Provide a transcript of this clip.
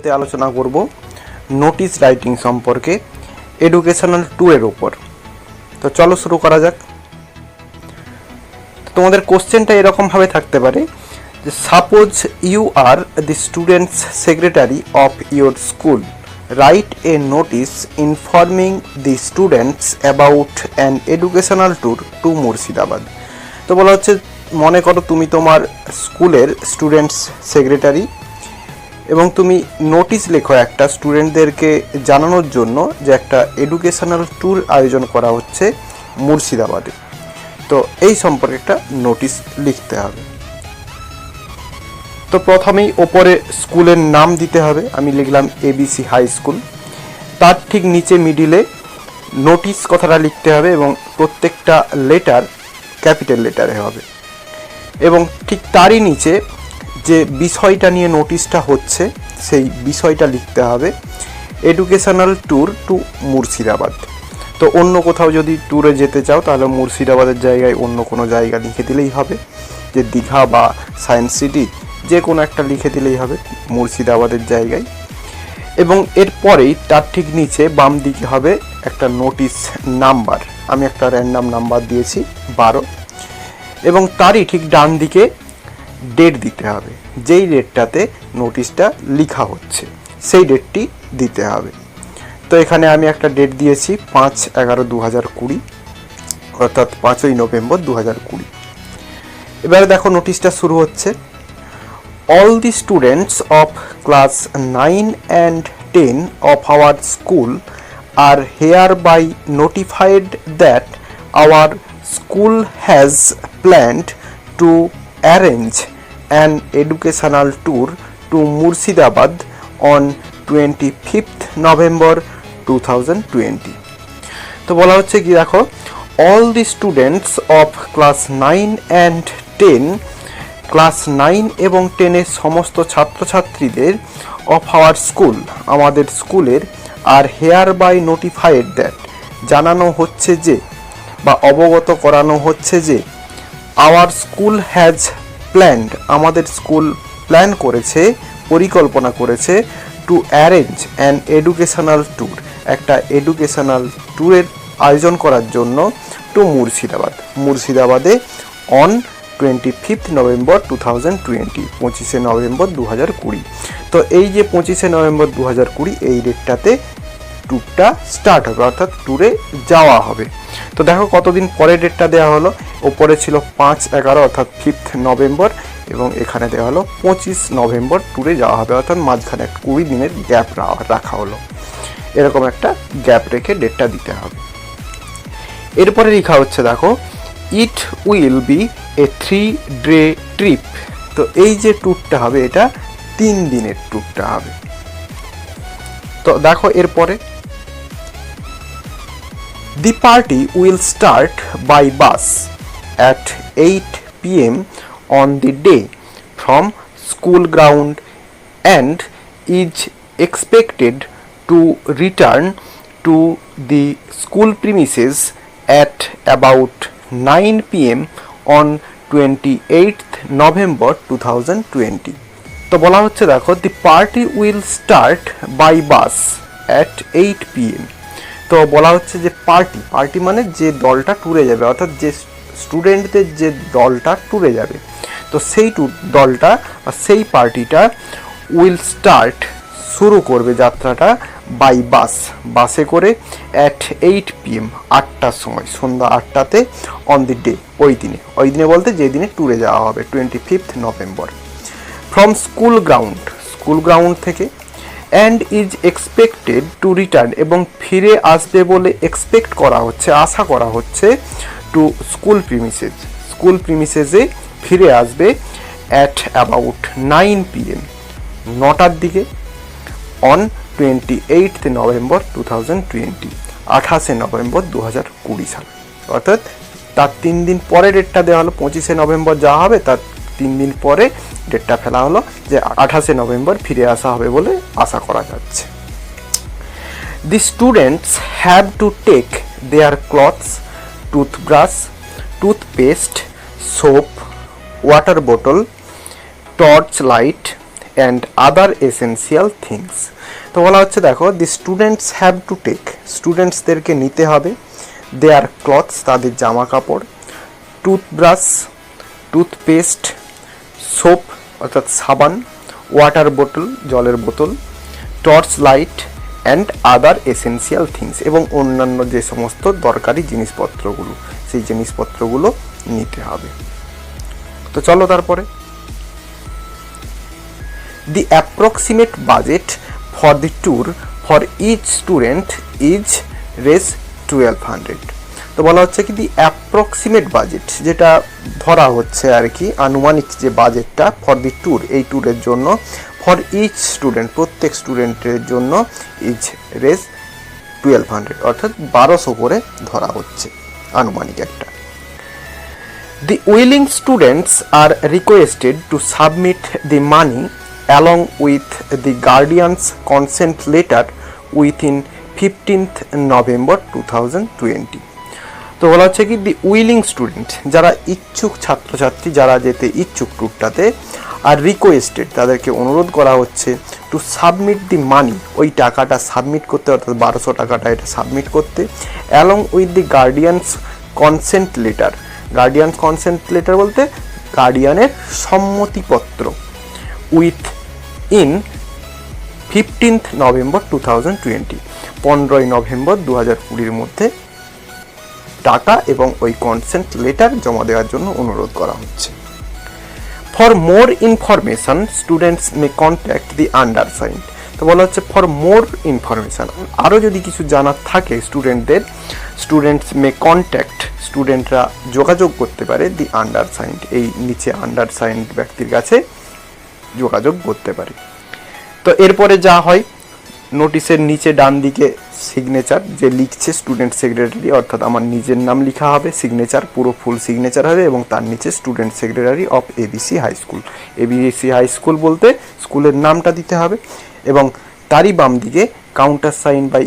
ভিডিওতে আলোচনা করব নোটিশ রাইটিং সম্পর্কে এডুকেশনাল ট্যুরের উপর। তো চলো শুরু করা যাক। তোমাদের কোশ্চেনটা এরকমভাবে থাকতে পারে যে suppose you are the students secretary of your school, write a notice informing the students about an educational tour to Murshidabad. তো বলা হচ্ছে মনে করো তুমি তোমার স্কুলের স্টুডেন্টস সেক্রেটারি এবং তুমি নোটিশ লেখো একটা স্টুডেন্টদেরকে জানানোর জন্য যে একটা এডুকেশনাল ট্যুর আয়োজন করা হচ্ছে মুর্শিদাবাদে। তো এই সম্পর্কে একটা নোটিশ লিখতে হবে। তো প্রথমেই ওপরে স্কুলের নাম দিতে হবে, আমি লিখলাম ABC হাই স্কুল। তার ঠিক নিচে মিডিলে নোটিশ কথাটা লিখতে হবে এবং প্রত্যেকটা লেটার ক্যাপিটাল লেটারে হবে এবং ঠিক তারই নিচে যে বিষয়টা নিয়ে নোটিশটা হচ্ছে সেই বিষয়টা লিখতে হবে এডুকেশনাল ট্যুর টু মুর্শিদাবাদ। তো অন্য কোথাও যদি ট্যুরে যেতে চাও তাহলে মুর্শিদাবাদের জায়গায় অন্য কোনো জায়গা লিখে দিলেই হবে, যে দীঘা বা সায়েন্স সিটি যে কোনো একটা লিখে দিলেই হবে মুর্শিদাবাদের জায়গায়। এবং এরপরেই তার ঠিক নিচে বাম দিকে হবে একটা নোটিশ নাম্বার, আমি একটা র্যান্ডাম নাম্বার দিয়েছি 12 এবং তারই ঠিক ডান দিকে ডেট দিতে হবে, যেই ডেটটাতে নোটিশটা লেখা হচ্ছে সেই ডেটটি দিতে হবে। তো এখানে আমি একটা ডেট দিয়েছি 5/11/2020 অর্থাৎ 5ই নভেম্বর 2020। এবারে দেখো নোটিশটা শুরু হচ্ছে। All the students of class 9 and 10 of our school are hereby notified that our school has planned to arrange an educational tour to Murshidabad on 25th November 2020। তো বলা হচ্ছে কি দেখো, all the students of class 9 and 10, class 9 এবং 10-এর সমস্ত ছাত্রছাত্রীদের of our school আমাদের স্কুলের আর হেয়ার বাই নোটিফাইড দ্যাট জানানো হচ্ছে যে বা অবগত করানো হচ্ছে যে আওয়ার স্কুল হ্যাজ প্ল্যান্ড আমাদের স্কুল প্ল্যান করেছে, পরিকল্পনা করেছে to arrange an educational tour একটা এডুকেশনাল ট্যুরের আয়োজন করার জন্য টু মুর্শিদাবাদে অন 25th নভেম্বর 2020 25শে নভেম্বর 2020। তো এই যে 25শে নভেম্বর 2020 এই ডেটটাতে ট্যুরটা স্টার্ট হবে অর্থাৎ ট্যুরে যাওয়া হবে। তো দেখো কতদিন পরে ডেটটা দেওয়া হলো, ওপরে ছিল 5/11 অর্থাৎ 5th নভেম্বর এবং এখানে দেওয়া হলো 25 নভেম্বর ট্যুরে যাওয়া হবে, অর্থাৎ মাঝখানে একটা 20 দিনের গ্যাপ রাখা হলো। এরকম একটা গ্যাপ রেখে ডেটটা দিতে হবে। এরপরে লেখা হচ্ছে দেখো it will B A 3-day trip. তো এই যে ট্যুরটা হবে এটা 3 দিনের ট্যুরটা হবে। তো দেখো এরপরে the party will start by bus at 8 PM on the day from school ground and is expected to return to the school premises at about 9 PM on 28th November 2020। তো বলা হচ্ছে দেখো the party will start by bus at 8 PM। তো বলা হচ্ছে যে party মানে যে দলটা ট্যুরে যাবে অর্থাৎ যে স্টুডেন্টদের যে দলটা ট্যুরে যাবে, তো সেই দলটা বা সেই পার্টিটা উইল স্টার্ট শুরু করবে যাত্রাটা বাই বাসে করে অ্যাট 8 PM 8টার সময়, সন্ধ্যা 8টাতে অন দি ডে ওই দিনে বলতে যে দিনে ট্যুরে যাওয়া হবে 25th November from school ground থেকে and is expected to return এবং ফিরে আসবে বলে এক্সপেক্ট করা হচ্ছে, আশা করা হচ্ছে টু স্কুল প্রিমিসেসে ফিরে আসবে অ্যাট অ্যাবাউট 9 PM 9টার দিকে অন 28th নভেম্বর 2020 28শে নভেম্বর 2020 সাল। অর্থাৎ তার 3 দিন পরে ডেটটা দেওয়া হলো, 25শে নভেম্বর যাওয়া হবে, তার 3 দিন পরে ডেটটা ফেলা হলো যে 28শে নভেম্বর ফিরে আসা হবে বলে আশা করা যাচ্ছে। The students have to take their clothes, toothbrush, toothpaste, soap, water বোতল, torch light and other essential things. তো বলা হচ্ছে দেখো, the students have to take, স্টুডেন্টসদেরকে নিতে হবে, দেয়ার ক্লথস, তাদের জামা কাপড়, টুথব্রাশ, টুথপেস্ট, সোপ অর্থাৎ সাবান, ওয়াটার বোতল, জলের বোতল, torch light and other essential things, এবং অন্যান্য যে সমস্ত দরকারি জিনিসপত্রগুলো, সেই জিনিসপত্রগুলো নিতে হবে। তো চলো তারপরে, the approximate budget for the tour for each student is Rs 1200। তো বলা হচ্ছে কি, দি অ্যাপ্রক্সিমেট বাজেট, যেটা ধরা হচ্ছে আর কি, আনুমানিক যে বাজেটটা ফর দি ট্যুর, এই ট্যুরের জন্য, ফর ইচ স্টুডেন্ট, প্রত্যেক স্টুডেন্টের জন্য, ইজ রেস 1200, অর্থাৎ 1200 করে ধরা হচ্ছে আনুমানিক একটা। The willing students are requested to submit the money along with the guardian's consent letter within 15th November 2020. তো বলা হচ্ছে কি, দি উইলিং স্টুডেন্ট, যারা ইচ্ছুক ছাত্রছাত্রী, যারা যেতে ইচ্ছুক ট্যুরটাতে, আর রিকোয়েস্টেড, তাদেরকে অনুরোধ করা হচ্ছে, টু সাবমিট দি মানি, ওই টাকাটা সাবমিট করতে, অর্থাৎ 1200 টাকাটা এটা সাবমিট করতে, along with the guardians consent letter, guardian consent letter বলতে গার্ডিয়ানের সম্মতিপত্র, উইথ ইন 15th November 2020, 15ই নভেম্বর 2020 মধ্যে টাকা এবং ওই কনসেন্ট লেটার জমা দেওয়ার জন্য অনুরোধ করা হচ্ছে। For more information students May contact the undersigned. তো বলা হচ্ছে ফর মোর ইনফরমেশান, আরও যদি কিছু জানার থাকে স্টুডেন্টদের, স্টুডেন্টস মে কন্ট্যাক্ট, স্টুডেন্টরা যোগাযোগ করতে পারে, দি আন্ডারসাইন্ড, এই নিচে আন্ডারসাইন্ড ব্যক্তির কাছে যোগাযোগ করতে পারে। তো এরপরে যা হয়, নোটিশের নিচে ডান দিকে সিগনেচার, যে লিখছে স্টুডেন্ট সেক্রেটারি, অর্থাৎ আমার নিজের নাম লেখা হবে, সিগনেচার পুরো ফুল সিগনেচার হবে, এবং তার নিচে student secretary of ABC high school. ABC high school বলতে স্কুলের নামটা দিতে হবে, এবং তারই বাম দিকে কাউন্টার সাইন বাই